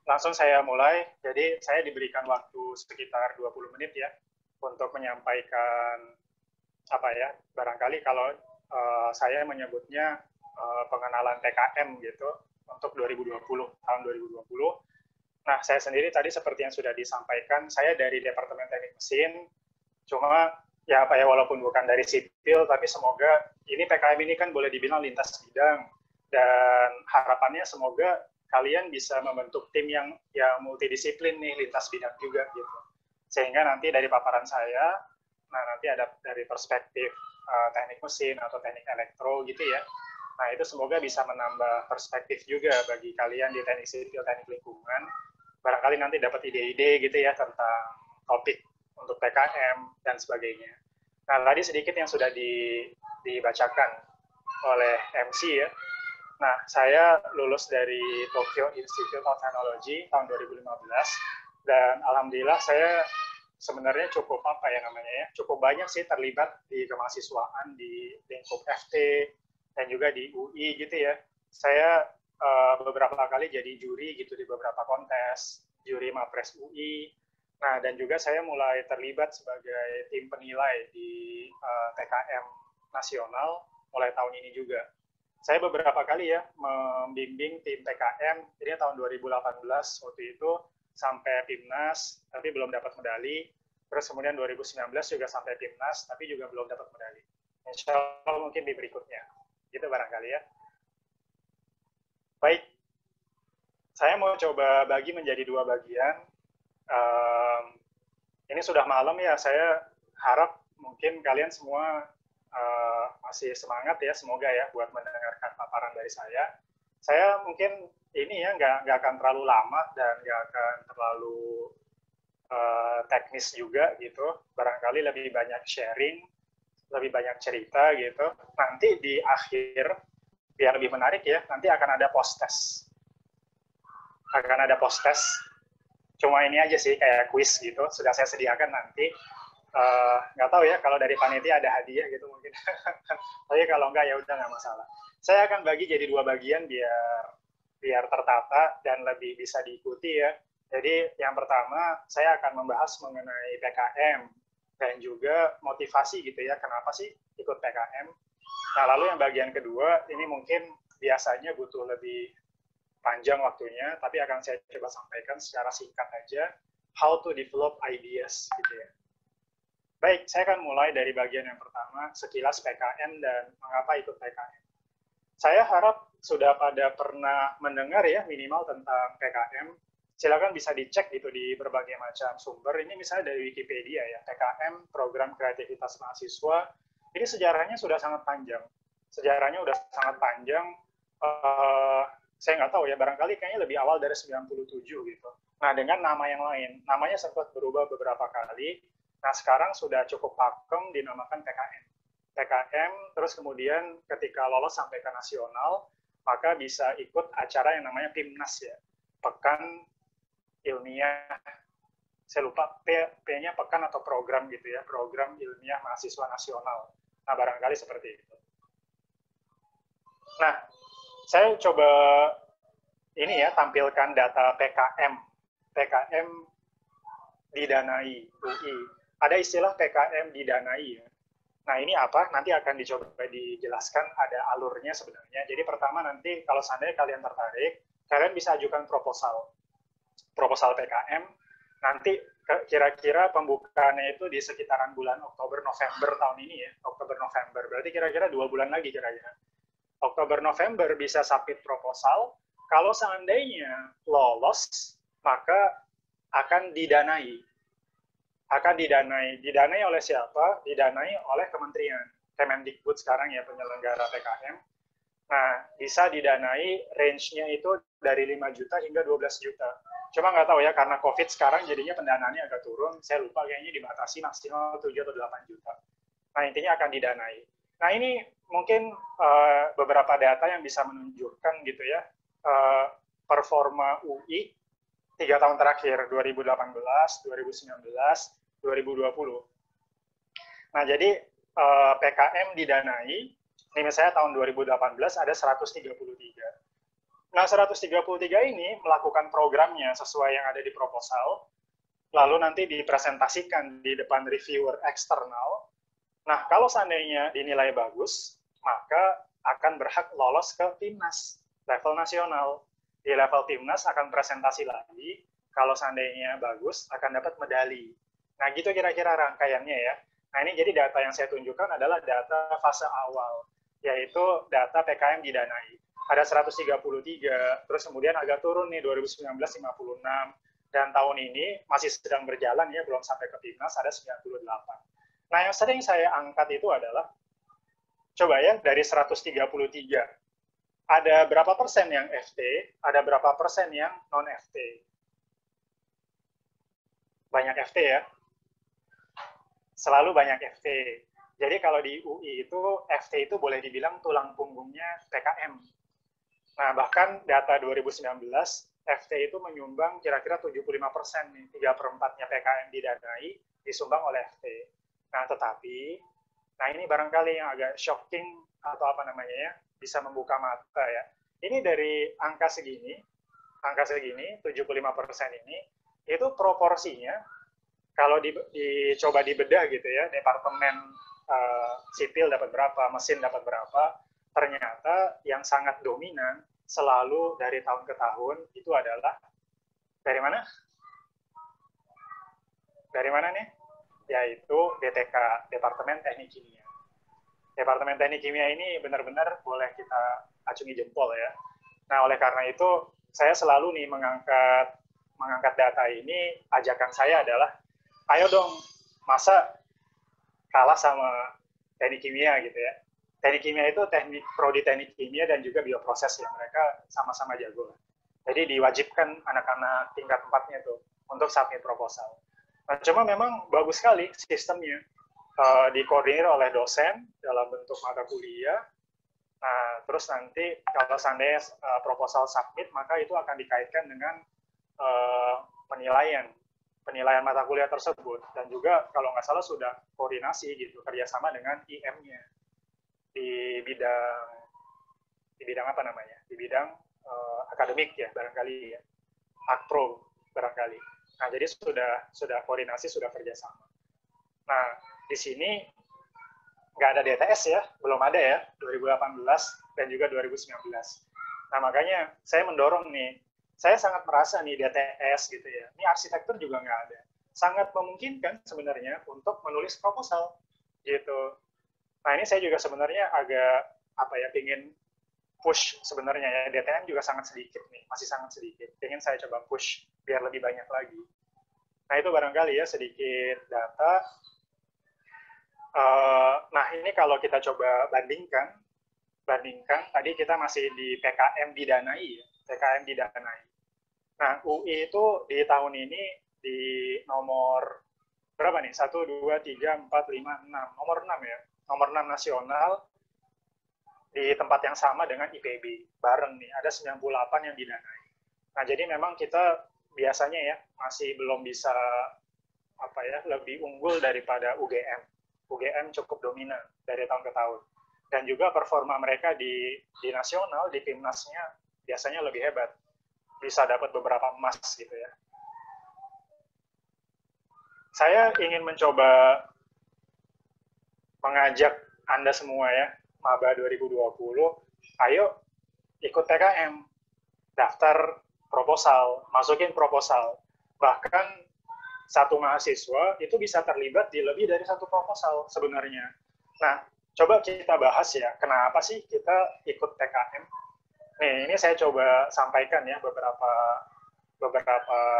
langsung saya mulai. Jadi saya diberikan waktu sekitar 20 menit ya untuk menyampaikan apa ya, barangkali kalau saya menyebutnya pengenalan PKM gitu untuk 2020, tahun 2020. Nah, saya sendiri tadi seperti yang sudah disampaikan, saya dari Departemen Teknik Mesin, cuma ya apa ya, walaupun bukan dari sipil, tapi semoga ini PKM ini kan boleh dibilang lintas bidang, dan harapannya semoga kalian bisa membentuk tim yang ya multidisiplin nih, lintas bidang juga gitu. Sehingga nanti dari paparan saya, nah nanti ada dari perspektif teknik mesin atau teknik elektro gitu ya. Nah itu semoga bisa menambah perspektif juga bagi kalian di teknik sipil, teknik lingkungan. Barangkali nanti dapat ide-ide gitu ya tentang topik untuk PKM dan sebagainya. Nah tadi sedikit yang sudah dibacakan oleh MC ya. Nah, saya lulus dari Tokyo Institute of Technology tahun 2015 dan alhamdulillah saya sebenarnya cukup apa ya namanya ya, cukup banyak sih terlibat di kemahasiswaan di lingkup FT dan juga di UI gitu ya. Saya beberapa kali jadi juri gitu di beberapa kontes, juri Mapres UI. Nah, dan juga saya mulai terlibat sebagai tim penilai di TKM nasional mulai tahun ini juga. Saya beberapa kali ya membimbing tim PKM, jadi tahun 2018 waktu itu sampai Timnas, tapi belum dapat medali. Terus kemudian 2019 juga sampai Timnas, tapi juga belum dapat medali. Insya Allah mungkin di berikutnya. Gitu barangkali ya. Baik, saya mau coba bagi menjadi dua bagian. Ini sudah malam ya, saya harap mungkin kalian semua masih semangat ya, semoga ya buat mendengarkan paparan dari saya. Saya mungkin ini ya nggak akan terlalu lama dan nggak akan terlalu teknis juga gitu. Barangkali lebih banyak sharing, lebih banyak cerita gitu. Nanti di akhir biar lebih menarik ya, nanti akan ada post test. Akan ada post test. Cuma ini aja sih kayak quiz gitu. Sudah saya sediakan nanti. Nggak tahu ya kalau dari panitia ada hadiah gitu mungkin. Tapi kalau nggak ya udah nggak masalah. Saya akan bagi jadi dua bagian biar tertata dan lebih bisa diikuti ya. Jadi yang pertama saya akan membahas mengenai PKM dan juga motivasi gitu ya, kenapa sih ikut PKM. Nah lalu yang bagian kedua ini mungkin biasanya butuh lebih panjang waktunya, tapi akan saya coba sampaikan secara singkat aja, how to develop ideas gitu ya. Baik, saya akan mulai dari bagian yang pertama, sekilas PKM dan mengapa ikut PKM. Saya harap sudah pada pernah mendengar ya minimal tentang PKM. Silakan bisa dicek gitu di berbagai macam sumber. Ini misalnya dari Wikipedia ya, PKM, Program Kreativitas Mahasiswa. Ini sejarahnya sudah sangat panjang. Sejarahnya sudah sangat panjang. Saya nggak tahu ya, barangkali kayaknya lebih awal dari 97 gitu. Nah, dengan nama yang lain. Namanya sempat berubah beberapa kali. Nah, sekarang sudah cukup pakem dinamakan PKM. PKM, terus kemudian ketika lolos sampai ke nasional, maka bisa ikut acara yang namanya PIMNAS ya, Pekan Ilmiah, saya lupa P-nya pekan atau program gitu ya, Program Ilmiah Mahasiswa Nasional. Nah, barangkali seperti itu. Nah, saya coba ini ya, tampilkan data PKM. PKM didanai UI. Ada istilah PKM didanai ya. Nah ini apa? Nanti akan dicoba dijelaskan ada alurnya sebenarnya. Jadi pertama nanti kalau seandainya kalian tertarik, kalian bisa ajukan proposal PKM. Nanti kira-kira pembukaannya itu di sekitaran bulan Oktober-November tahun ini ya. Oktober-November. Berarti kira-kira 2 bulan lagi kira-kira. Oktober-November bisa submit proposal. Kalau seandainya lolos, maka akan didanai. Didanai oleh siapa? Didanai oleh Kementerian Kemendikbud sekarang ya, penyelenggara PKM. Nah, bisa didanai range-nya itu dari 5 juta hingga 12 juta. Cuma nggak tahu ya, karena COVID sekarang jadinya pendanaannya agak turun. Saya lupa kayaknya dibatasi maksimal 7 atau 8 juta. Nah, intinya akan didanai. Nah, ini mungkin beberapa data yang bisa menunjukkan gitu ya, performa UI 3 tahun terakhir, 2018, 2019, 2020. Nah, jadi PKM didanai, ini misalnya tahun 2018 ada 133. Nah, 133 ini melakukan programnya sesuai yang ada di proposal, lalu nanti dipresentasikan di depan reviewer eksternal. Nah, kalau seandainya dinilai bagus, maka akan berhak lolos ke timnas level nasional. Di level timnas akan presentasi lagi, kalau seandainya bagus akan dapat medali. Nah, gitu kira-kira rangkaiannya ya. Nah, ini jadi data yang saya tunjukkan adalah data fase awal, yaitu data PKM didanai. Ada 133, terus kemudian agak turun nih 2019 56, dan tahun ini masih sedang berjalan ya, belum sampai ke timnas, ada 98. Nah, yang sering saya angkat itu adalah, coba ya, dari 133, ada berapa persen yang FT, ada berapa persen yang non-FT? Banyak FT ya, selalu banyak FT. Jadi kalau di UI itu, FT itu boleh dibilang tulang punggungnya PKM. Nah, bahkan data 2019, FT itu menyumbang kira-kira 75% nih, 3/4-nya PKM didanai, disumbang oleh FT. Nah, tetapi, nah ini barangkali yang agak shocking, atau apa namanya ya, bisa membuka mata ya. Ini dari angka segini, 75% ini, itu proporsinya, kalau dicoba dibedah gitu ya, departemen sipil dapat berapa, mesin dapat berapa, ternyata yang sangat dominan selalu dari tahun ke tahun itu adalah dari mana? Dari mana nih? Yaitu DTK, Departemen Teknik Kimia. Departemen Teknik Kimia ini benar-benar boleh kita acungi jempol ya. Nah, oleh karena itu saya selalu nih mengangkat data ini, ajakan saya adalah, ayo dong, masa kalah sama teknik kimia gitu ya. Teknik kimia itu prodi teknik kimia dan juga bioproses ya, mereka sama-sama jago. Jadi diwajibkan anak-anak tingkat 4-nya tuh untuk submit proposal. Nah, cuma memang bagus sekali sistemnya, dikoordinir oleh dosen dalam bentuk mata kuliah. Nah, terus nanti kalau seandainya proposal submit, maka itu akan dikaitkan dengan penilaian mata kuliah tersebut, dan juga kalau nggak salah sudah koordinasi gitu kerjasama dengan IM-nya di bidang apa namanya, di bidang akademik ya barangkali ya, akpro barangkali. Nah, jadi sudah koordinasi, sudah kerjasama. Nah, di sini nggak ada DTS ya, belum ada ya, 2018 dan juga 2019. Nah, makanya saya mendorong nih, saya sangat merasa nih DTS gitu ya, ini arsitektur juga nggak ada. Sangat memungkinkan sebenarnya untuk menulis proposal gitu. Nah, ini saya juga sebenarnya agak apa ya, pingin push sebenarnya ya, DTM juga sangat sedikit nih, masih sangat sedikit. Pingin saya coba push biar lebih banyak lagi. Nah, itu barangkali ya sedikit data. Nah, ini kalau kita coba bandingkan, tadi kita masih di PKM didanai ya, PKM didanai. Nah, UI itu di tahun ini di nomor berapa nih? 1, 2, 3, 4, 5, 6. Nomor 6 ya. Nomor 6 nasional di tempat yang sama dengan IPB. Bareng nih, ada 98 yang didanai. Nah, jadi memang kita biasanya ya masih belum bisa apa ya, lebih unggul daripada UGM. UGM cukup dominan dari tahun ke tahun. Dan juga performa mereka di nasional, di timnasnya biasanya lebih hebat. Bisa dapat beberapa emas gitu ya. Saya ingin mencoba mengajak Anda semua ya, Maba 2020, ayo ikut TKM, daftar proposal, masukin proposal. Bahkan satu mahasiswa itu bisa terlibat di lebih dari satu proposal sebenarnya. Nah, coba kita bahas ya, kenapa sih kita ikut TKM? Nih, ini saya coba sampaikan ya beberapa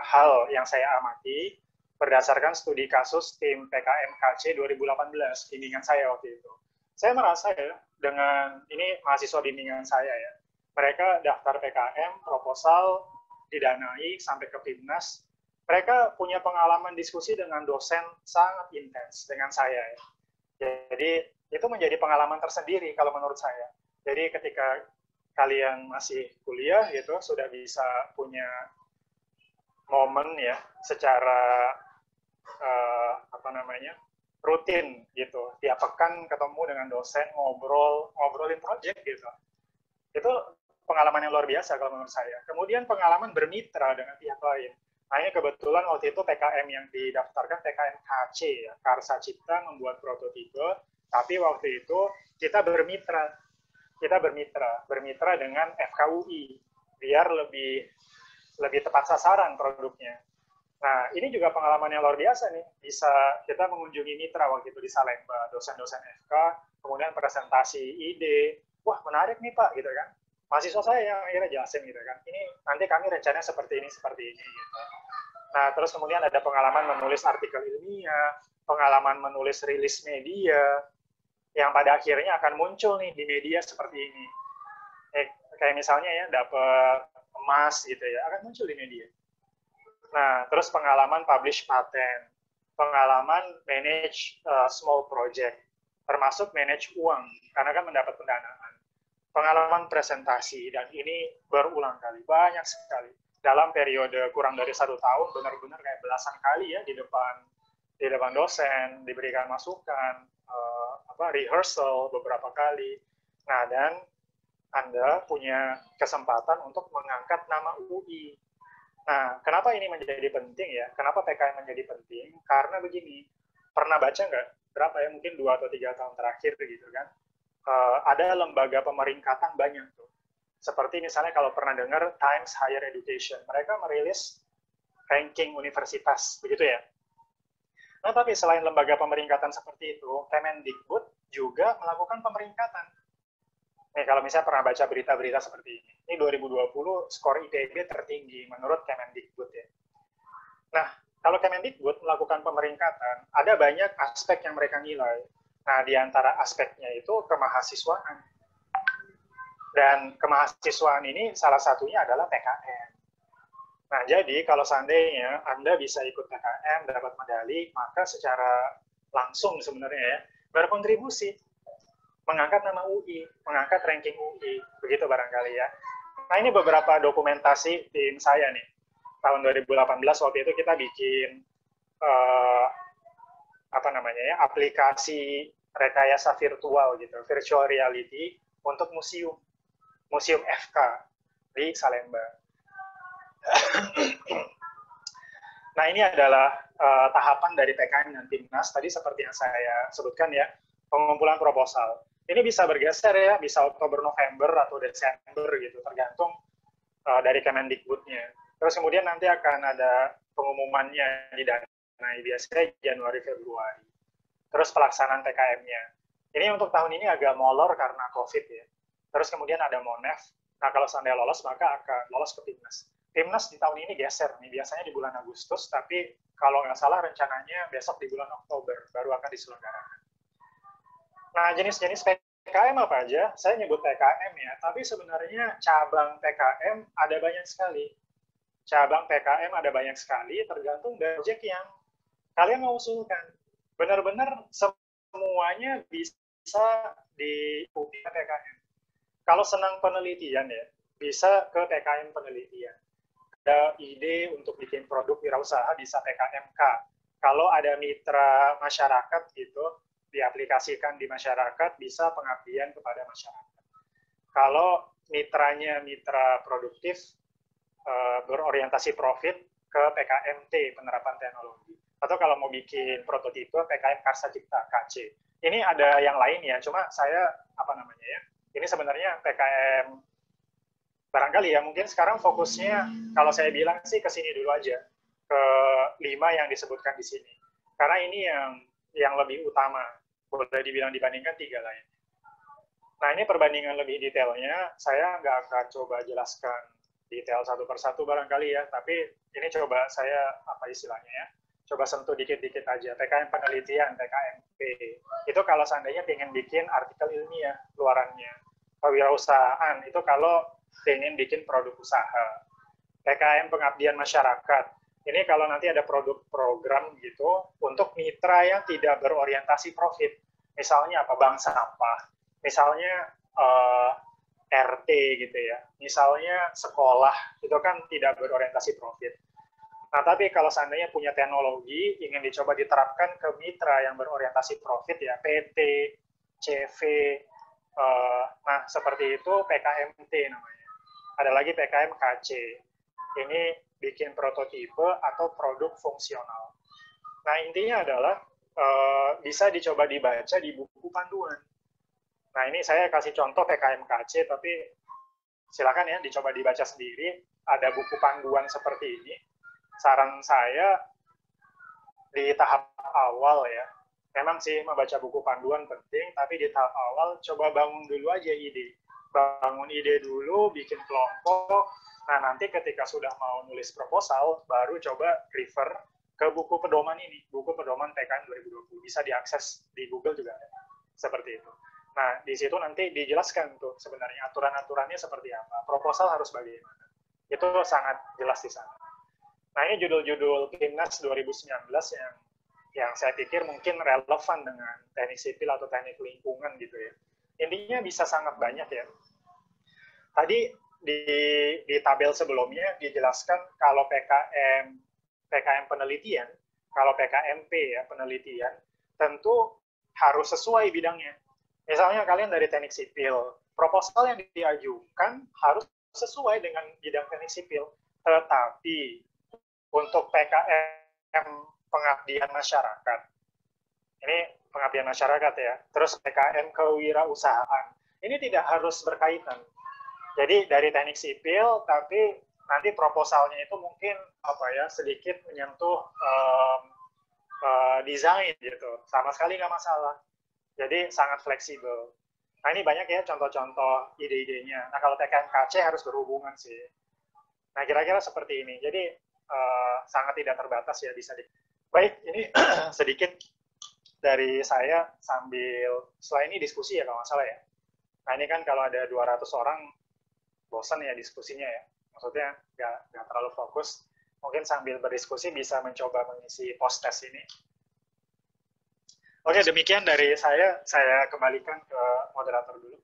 hal yang saya amati berdasarkan studi kasus tim PKM KC 2018, bimbingan saya waktu itu. Saya merasa ya, dengan ini mahasiswa bimbingan saya ya, mereka daftar PKM, proposal, didanai sampai ke Pimnas, mereka punya pengalaman diskusi dengan dosen sangat intens dengan saya ya. Jadi itu menjadi pengalaman tersendiri kalau menurut saya. Jadi ketika kalian masih kuliah gitu, sudah bisa punya momen ya secara apa namanya, rutin gitu, tiap pekan ketemu dengan dosen, ngobrolin project gitu, itu pengalaman yang luar biasa kalau menurut saya. Kemudian pengalaman bermitra dengan pihak lain. Nah, ini kebetulan waktu itu PKM yang didaftarkan PKM KC, ya, Karsa Cipta membuat prototipe, tapi waktu itu kita bermitra. Kita bermitra dengan FKUI, biar lebih tepat sasaran produknya. Nah, ini juga pengalaman yang luar biasa nih. Bisa kita mengunjungi mitra waktu itu di Salemba, dosen-dosen FK, kemudian presentasi ide. Wah, menarik nih Pak, gitu kan. Mahasiswa saya yang akhirnya jelasin gitu kan. Ini nanti kami rencananya seperti ini, gitu. Nah, terus kemudian ada pengalaman menulis artikel ilmiah, pengalaman menulis rilis media, yang pada akhirnya akan muncul nih di media seperti ini. Kayak misalnya ya, dapat emas gitu ya, akan muncul di media. Nah, terus pengalaman publish patent, pengalaman manage small project, termasuk manage uang, karena kan mendapat pendanaan. Pengalaman presentasi, dan ini berulang kali, banyak sekali. Dalam periode kurang dari 1 tahun, benar-benar kayak belasan kali ya di depan dosen, diberikan masukan, rehearsal beberapa kali. Nah, dan Anda punya kesempatan untuk mengangkat nama UI. Nah, kenapa ini menjadi penting ya? Kenapa PKM menjadi penting? Karena begini, pernah baca nggak? Berapa ya? Mungkin 2 atau 3 tahun terakhir gitu kan? Ada lembaga pemeringkatan banyak tuh. Seperti misalnya kalau pernah dengar Times Higher Education, mereka merilis ranking universitas, begitu ya? Nah, tapi selain lembaga pemeringkatan seperti itu, Kemendikbud juga melakukan pemeringkatan. Nih, kalau misalnya pernah baca berita-berita seperti ini. Ini 2020 skor IPB tertinggi menurut Kemendikbud ya. Nah, kalau Kemendikbud melakukan pemeringkatan, ada banyak aspek yang mereka nilai. Nah, di antara aspeknya itu kemahasiswaan. Dan kemahasiswaan ini salah satunya adalah PKM. Nah, jadi kalau seandainya Anda bisa ikut PKM, dapat medali, maka secara langsung sebenarnya ya, berkontribusi mengangkat nama UI, mengangkat ranking UI, begitu barangkali ya. Nah, ini beberapa dokumentasi tim saya nih. Tahun 2018 waktu itu kita bikin aplikasi rekayasa virtual gitu, virtual reality untuk museum FK di Salemba. Nah, ini adalah tahapan dari PKM dan Timnas. Tadi seperti yang saya sebutkan ya, pengumpulan proposal. Ini bisa bergeser ya, bisa Oktober, November, atau Desember gitu, tergantung dari Kemendikbudnya. Terus kemudian nanti akan ada pengumumannya di Danai, biasanya Januari, Februari. Terus pelaksanaan PKM-nya. Ini untuk tahun ini agak molor karena COVID ya. Terus kemudian ada Monef. Nah, kalau seandainya lolos, maka akan lolos ke Timnas. Timnas di tahun ini geser nih, biasanya di bulan Agustus, tapi kalau nggak salah rencananya besok di bulan Oktober, baru akan diselenggarakan. Nah, jenis-jenis PKM apa aja? Saya nyebut PKM ya, tapi sebenarnya cabang PKM ada banyak sekali. Cabang PKM ada banyak sekali, tergantung dari project yang kalian mau usulkan. Benar-benar semuanya bisa diikuti PKM. Kalau senang penelitian ya, bisa ke PKM penelitian. Ada ide untuk bikin produk wirausaha, bisa PKMK. Kalau ada mitra masyarakat gitu, diaplikasikan di masyarakat, bisa pengabdian kepada masyarakat. Kalau mitranya mitra produktif, berorientasi profit, ke PKMT, penerapan teknologi. Atau kalau mau bikin prototipe, PKM Karsa Cipta, KC. Ini ada yang lain ya, cuma saya, ini sebenarnya PKM, barangkali ya, mungkin sekarang fokusnya, kalau saya bilang sih ke sini dulu aja, ke 5 yang disebutkan di sini. Karena ini yang lebih utama, boleh dibilang dibandingkan 3 lain. Nah, ini perbandingan lebih detailnya, saya nggak akan coba jelaskan detail satu persatu barangkali ya, tapi ini coba saya, coba sentuh dikit-dikit aja. PKM penelitian, PKMP, itu kalau seandainya pengen bikin artikel ilmiah, luarannya. Kewirausahaan, itu kalau pengen bikin produk usaha. PKM pengabdian masyarakat, ini kalau nanti ada produk program gitu, untuk mitra yang tidak berorientasi profit. Misalnya apa? Bank sampah. Misalnya RT gitu ya. Misalnya sekolah, itu kan tidak berorientasi profit. Nah, tapi kalau seandainya punya teknologi, ingin dicoba diterapkan ke mitra yang berorientasi profit ya, PT, CV, nah seperti itu PKMT namanya. ada lagi PKM KC. Ini bikin prototipe atau produk fungsional. Nah, intinya adalah bisa dicoba dibaca di buku panduan. Nah, ini saya kasih contoh PKM KC, tapi silakan ya dicoba dibaca sendiri. Ada buku panduan seperti ini. Saran saya di tahap awal ya, memang sih membaca buku panduan penting, tapi di tahap awal coba bangun dulu aja ide. Bangun ide dulu, bikin kelompok. Nah, nanti ketika sudah mau nulis proposal, baru coba refer ke buku pedoman ini, buku pedoman PKM 2020. Bisa diakses di Google juga ada. Seperti itu. Nah, di situ nanti dijelaskan tuh sebenarnya aturan-aturannya seperti apa, proposal harus bagaimana. Itu sangat jelas di sana. Nah, ini judul-judul Timnas 2019 yang saya pikir mungkin relevan dengan teknik sipil atau teknik lingkungan gitu ya. Intinya bisa sangat banyak ya. Tadi di tabel sebelumnya dijelaskan kalau PKM penelitian, kalau PKMP ya penelitian, tentu harus sesuai bidangnya. Misalnya kalian dari teknik sipil, proposal yang diajukan harus sesuai dengan bidang teknik sipil. Tetapi untuk PKM pengabdian masyarakat, ini pengabdian masyarakat ya, terus PKM kewirausahaan, ini tidak harus berkaitan. Jadi dari teknik sipil, tapi nanti proposalnya itu mungkin apa ya sedikit menyentuh desain gitu, sama sekali nggak masalah. Jadi sangat fleksibel. Nah, ini banyak ya contoh-contoh ide-idenya. Nah, kalau TKMKC harus berhubungan sih. Nah, kira-kira seperti ini. Jadi sangat tidak terbatas ya bisa di. Baik, ini sedikit dari saya sambil setelah ini diskusi ya kalau nggak salah ya. Nah, ini kan kalau ada 200 orang bosan ya diskusinya ya. Maksudnya nggak terlalu fokus. Mungkin sambil berdiskusi bisa mencoba mengisi post-test ini. Oke, demikian dari saya kembalikan ke moderator dulu.